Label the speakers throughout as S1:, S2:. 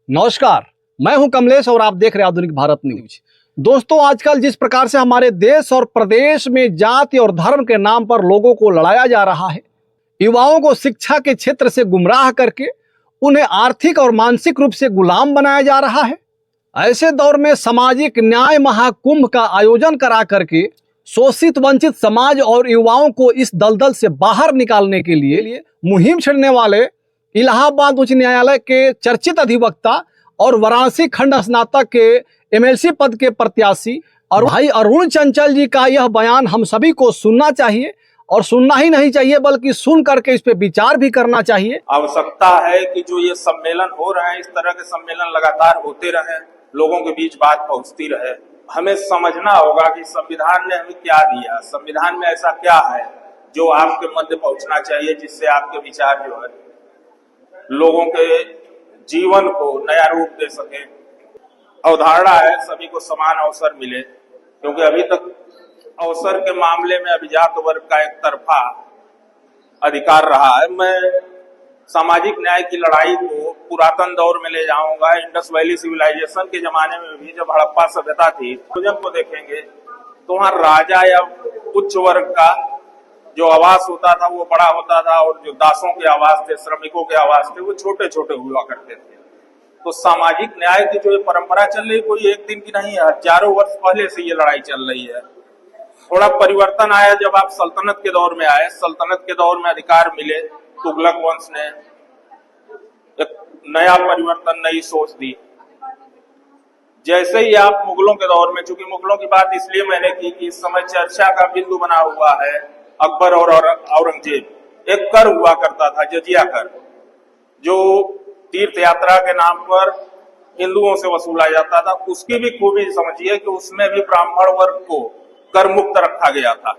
S1: नमस्कार, मैं हूं कमलेश और आप देख रहे हैं आधुनिक भारत न्यूज। दोस्तों, आजकल जिस प्रकार से हमारे देश और प्रदेश में जाति और धर्म के नाम पर लोगों को लड़ाया जा रहा है, युवाओं को शिक्षा के क्षेत्र से गुमराह करके उन्हें आर्थिक और मानसिक रूप से गुलाम बनाया जा रहा है, ऐसे दौर में सामाजिक न्याय महाकुंभ का आयोजन करा करके शोषित वंचित समाज और युवाओं को इस दलदल से बाहर निकालने के लिए मुहिम छेड़ने वाले इलाहाबाद उच्च न्यायालय के चर्चित अधिवक्ता और वाराणसी खंड स्नातक के एमएलसी पद के प्रत्याशी और भाई अरुण चंचल जी का यह बयान हम सभी को सुनना चाहिए, और सुनना ही नहीं चाहिए बल्कि सुन करके इस पे विचार भी करना चाहिए।
S2: आवश्यकता है कि जो ये सम्मेलन हो रहे हैं, इस तरह के सम्मेलन लगातार होते रहे, लोगों के बीच बात पहुंचती रहे। हमें समझना होगा कि संविधान ने हमें क्या दिया, संविधान में ऐसा क्या है जो आपके मध्य पहुंचना चाहिए, जिससे आपके विचार जो है लोगों के जीवन को नया रूप दे सके। अवधारणा है सभी को समान अवसर मिले, क्योंकि अभी तक अवसर के मामले में अभिजात वर्ग का एक तरफा अधिकार रहा है। मैं सामाजिक न्याय की लड़ाई को पुरातन दौर में ले जाऊंगा। इंडस वैली सिविलाइजेशन के जमाने में भी जब हड़प्पा सभ्यता थी, तो जब को देखेंगे तो वहां राजा या उच्च वर्ग का जो आवास होता था वो बड़ा होता था, और जो दासों के आवास थे, श्रमिकों के आवास थे, वो छोटे छोटे हुआ करते थे। तो सामाजिक न्याय की जो ये परंपरा चल रही, कोई एक दिन की नहीं है, हजारों वर्ष पहले से ये लड़ाई चल रही है। थोड़ा परिवर्तन आया जब आप सल्तनत के दौर में आए। सल्तनत के दौर में अधिकार मिले, तुगलक वंश ने एक नया परिवर्तन, नई सोच दी। जैसे ही आप मुगलों के दौर में, चूंकि मुगलों की बात इसलिए मैंने की कि इस समय चर्चा का बिंदु बना हुआ है अकबर और औरंगजेब। एक कर हुआ करता था, जजिया कर, जो तीर्थ यात्रा के नाम पर हिंदुओं से वसूला जाता था। उसकी भी खूबी समझिए कि उसमें भी ब्राह्मण वर्ग को कर मुक्त रखा गया था।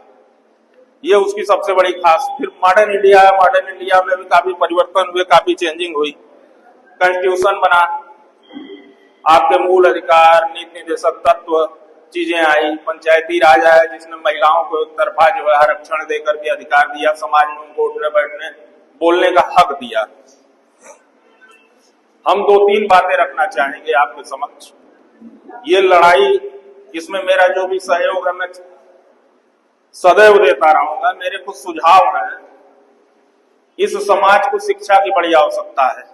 S2: ये उसकी सबसे बड़ी खास। फिर मॉडर्न इंडिया में भी काफी परिवर्तन हुए, काफी चेंजिंग हुई। कॉन्स्टिट्यूशन बना, आपके मूल अधिकार, नीति निर्देशक तत्व चीजें आई। पंचायती राज आया, जिसने महिलाओं को एक तरफा जो है आरक्षण देकर के अधिकार दिया, समाज में उनको उठने बैठने बोलने का हक दिया। हम दो तीन बातें रखना चाहेंगे आपके समक्ष। ये लड़ाई, इसमें मेरा जो भी सहयोग है मैं सदैव देता रहूंगा। मेरे कुछ सुझाव हैं। इस समाज को शिक्षा की बड़ी आवश्यकता है।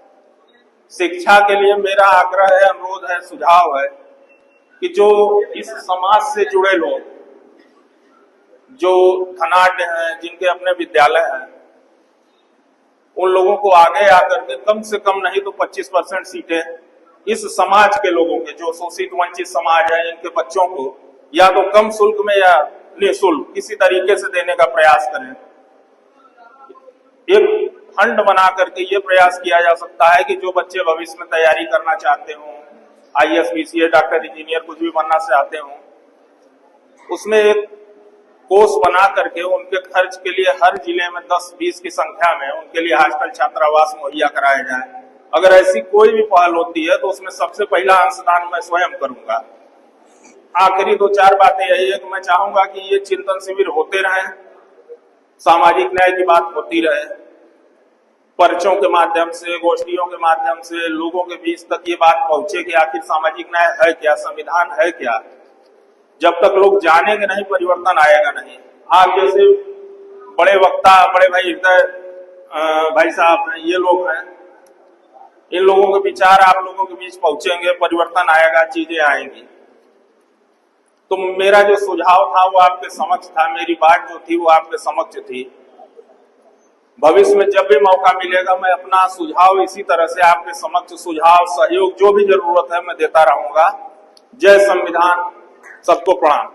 S2: शिक्षा के लिए मेरा आग्रह है, अनुरोध है, सुझाव है कि जो इस समाज से जुड़े लोग, जो धनाढ्य हैं, जिनके अपने विद्यालय हैं, उन लोगों को आगे आकर के कम से कम नहीं तो 25% सीटें इस समाज के लोगों के, जो शोषित वंचित समाज है, इनके बच्चों को या तो कम शुल्क में या निःशुल्क किसी तरीके से देने का प्रयास करें। एक फंड बना करके ये प्रयास किया जा सकता है कि जो बच्चे भविष्य में तैयारी करना चाहते हों, IAS, BCA, डॉक्टर, इंजीनियर, कुछ भी बनना चाहते हों, उसमें एक कोष बना करके उनके खर्च के लिए हर जिले में 10-20 की संख्या में उनके लिए हॉस्टल छात्रावास मुहैया कराया जाए। अगर ऐसी कोई भी पहल होती है तो उसमें सबसे पहला अंशदान मैं स्वयं करूंगा। आखिरी 2-4 बातें यही है कि मैं चाहूंगा कि ये चिंतन शिविर होते रहे, सामाजिक न्याय की बात होती रहे, पर्चों के माध्यम से, गोष्ठियों के माध्यम से लोगों के बीच तक ये बात पहुंचे कि आखिर सामाजिक न्याय है क्या, संविधान है क्या। जब तक लोग जानेंगे नहीं, परिवर्तन आएगा नहीं। आप जैसे बड़े वक्ता, बड़े भाई हृदय भाई साहब हैं, ये लोग हैं, इन लोगों के विचार आप लोगों के बीच पहुंचेंगे, परिवर्तन आएगा, चीजें आएंगी। तो मेरा जो सुझाव था वो आपके समक्ष था, मेरी बात जो थी वो आपके समक्ष थी। भविष्य में जब भी मौका मिलेगा मैं अपना सुझाव इसी तरह से आपके समक्ष, सुझाव, सहयोग जो भी जरूरत है मैं देता रहूंगा। जय संविधान, सबको प्रणाम।